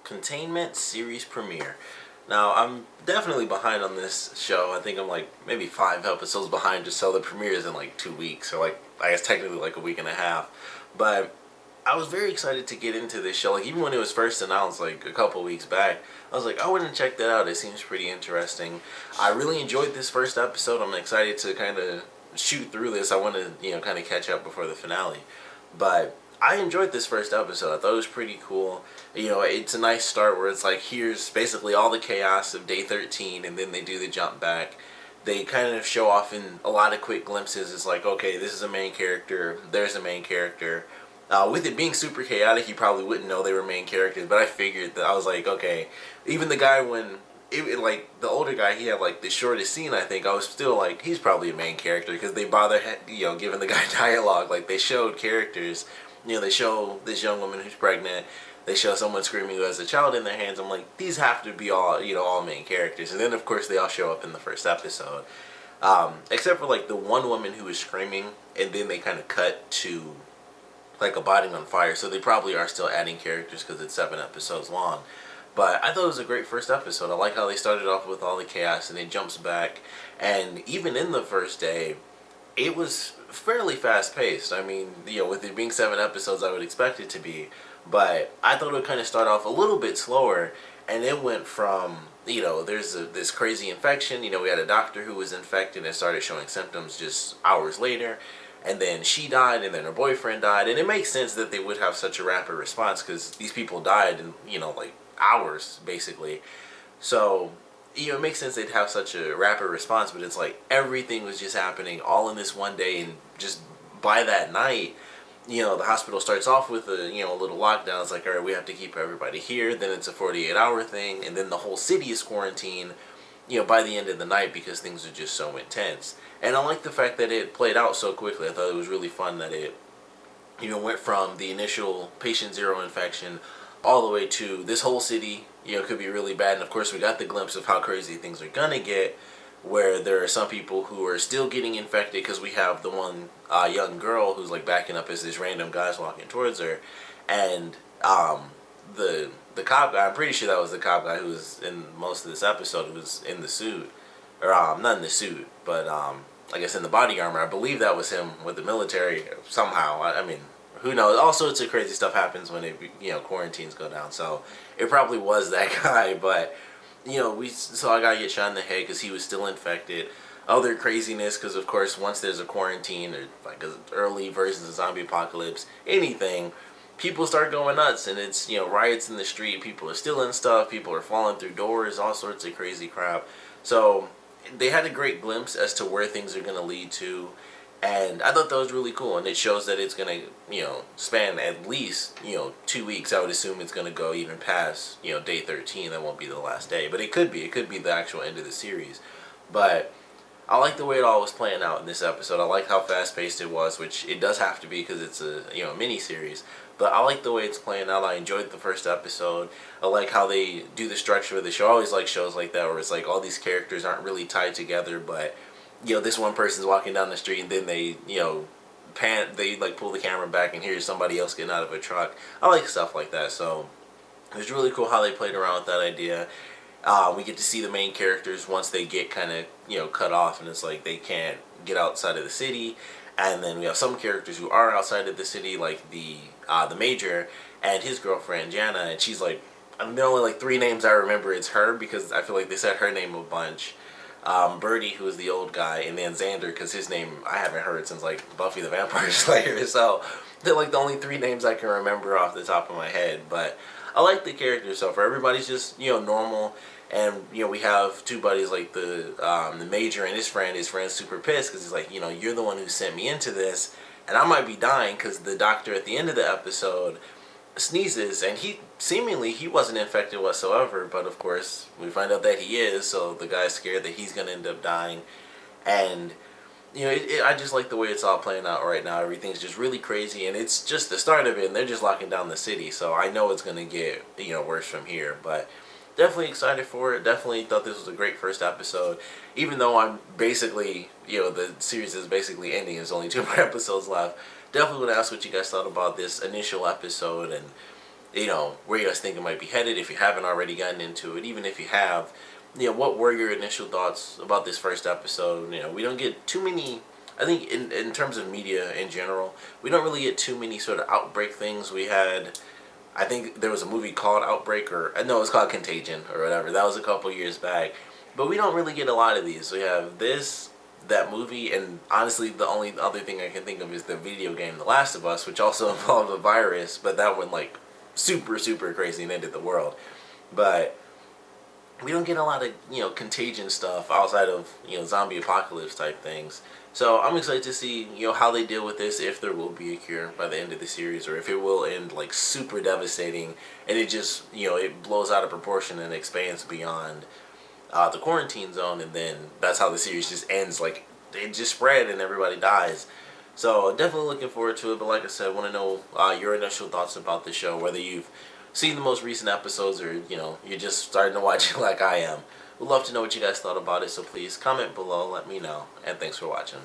Containment series premiere. Now, I'm definitely behind on this show. I think I'm like maybe 5 episodes behind, just so the premiere is in like 2 weeks, or like I guess technically like a week and a half. But I was very excited to get into this show. Like even when it was first announced, like a couple weeks back, I was like, I wouldn't check that out. It seems pretty interesting. I really enjoyed this first episode. I'm excited to kind of shoot through this. I want to kind of catch up before the finale, but I enjoyed this first episode. I thought it was pretty cool. It's a nice start where it's like, here's basically all the chaos of day 13, and then they do the jump back. They kind of show off in a lot of quick glimpses. It's like, okay, this is a main character, there's a main character. With it being super chaotic, you probably wouldn't know they were main characters, but I figured that. I was like, okay, even the guy like the older guy, he had like the shortest scene. I think I was still like, he's probably a main character because they bother giving the guy dialogue. Like they showed characters. They show this young woman who's pregnant. They show someone screaming who has a child in their hands. I'm like, these have to be all main characters. And then of course they all show up in the first episode, except for like the one woman who was screaming, and then they kind of cut to like a body on fire. So they probably are still adding characters because it's 7 episodes long. But I thought it was a great first episode. I like how they started off with all the chaos and it jumps back. And even in the first day, it was fairly fast paced. I mean, with it being 7 episodes, I would expect it to be. But I thought it would kind of start off a little bit slower. And it went from, there's this crazy infection. We had a doctor who was infected and started showing symptoms just hours later. And then she died, and then her boyfriend died. And it makes sense that they would have such a rapid response because these people died in, like hours, basically. So, it makes sense they'd have such a rapid response, but it's like everything was just happening all in this one day. And just by that night, the hospital starts off with a, little lockdown. It's like, all right, we have to keep everybody here. Then it's a 48-hour thing. And then the whole city is quarantined, by the end of the night because things are just so intense. And I like the fact that it played out so quickly. I thought it was really fun that it, went from the initial patient zero infection all the way to this whole city, could be really bad. And of course we got the glimpse of how crazy things are gonna get, where there are some people who are still getting infected because we have the one young girl who's like backing up as this random guy's walking towards her. And the cop guy, I'm pretty sure that was the cop guy who was in most of this episode, who was in the suit, or not in the suit, but I guess in the body armor. I believe that was him with the military somehow. I mean, who knows? All sorts of crazy stuff happens when quarantines go down. So it probably was that guy, but we saw a guy get shot in the head because he was still infected. Other craziness because of course once there's a quarantine or like early versions of zombie apocalypse, anything, people start going nuts, and it's riots in the street. People are stealing stuff. People are falling through doors. All sorts of crazy crap. So they had a great glimpse as to where things are going to lead to, and I thought that was really cool. And it shows that it's going to span at least 2 weeks. I would assume it's going to go even past day 13. That won't be the last day, but it could be the actual end of the series. But I like the way it all was playing out in this episode. I like how fast paced it was, which it does have to be because it's a mini series. But I like the way it's playing out. I enjoyed the first episode. I like how they do the structure of the show. I always like shows like that where it's like all these characters aren't really tied together, but this one person's walking down the street and then they they like pull the camera back and here's somebody else getting out of a truck. I like stuff like that. So it was really cool how they played around with that idea. We get to see the main characters once they get kind of cut off, and it's like they can't get outside of the city. And then we have some characters who are outside of the city, like the Major and his girlfriend Jana, and she's like, the only like 3 names I remember is her because I feel like they said her name a bunch. Birdie, who is the old guy, and then Xander, because his name I haven't heard since like Buffy the Vampire Slayer. So they're like the only 3 names I can remember off the top of my head. But I like the characters so far. Everybody's just normal. And we have 2 buddies, like the Major and his friend. His friend's super pissed because he's like, you're the one who sent me into this, and I might be dying because the doctor at the end of the episode sneezes, and he wasn't infected whatsoever, but of course we find out that he is. So the guy's scared that he's gonna end up dying, and I just like the way it's all playing out right now. Everything's just really crazy, and it's just the start of it, and they're just locking down the city. So I know it's gonna get worse from here, but definitely excited for it. Definitely thought this was a great first episode. Even though I'm basically, the series is basically ending. There's only 2 more episodes left. Definitely want to ask what you guys thought about this initial episode, and where you guys think it might be headed if you haven't already gotten into it. Even if you have, what were your initial thoughts about this first episode? We don't get too many. I think in terms of media in general, we don't really get too many sort of outbreak things. We had, I think there was a movie called Outbreak, or no, it's called Contagion or whatever. That was a couple years back, but we don't really get a lot of these. We have that movie, and honestly, the only other thing I can think of is the video game The Last of Us, which also involved a virus, but that went like super super crazy and ended the world. But we don't get a lot of contagion stuff outside of zombie apocalypse type things. So I'm excited to see how they deal with this, if there will be a cure by the end of the series, or if it will end like super devastating and it just it blows out of proportion and expands beyond the quarantine zone, and then that's how the series just ends. Like it just spread and everybody dies. So definitely looking forward to it. But like I said, I want to know your initial thoughts about the show, whether you've seen the most recent episodes or you're just starting to watch it like I am. Would love to know what you guys thought about it, so please comment below, let me know, and thanks for watching.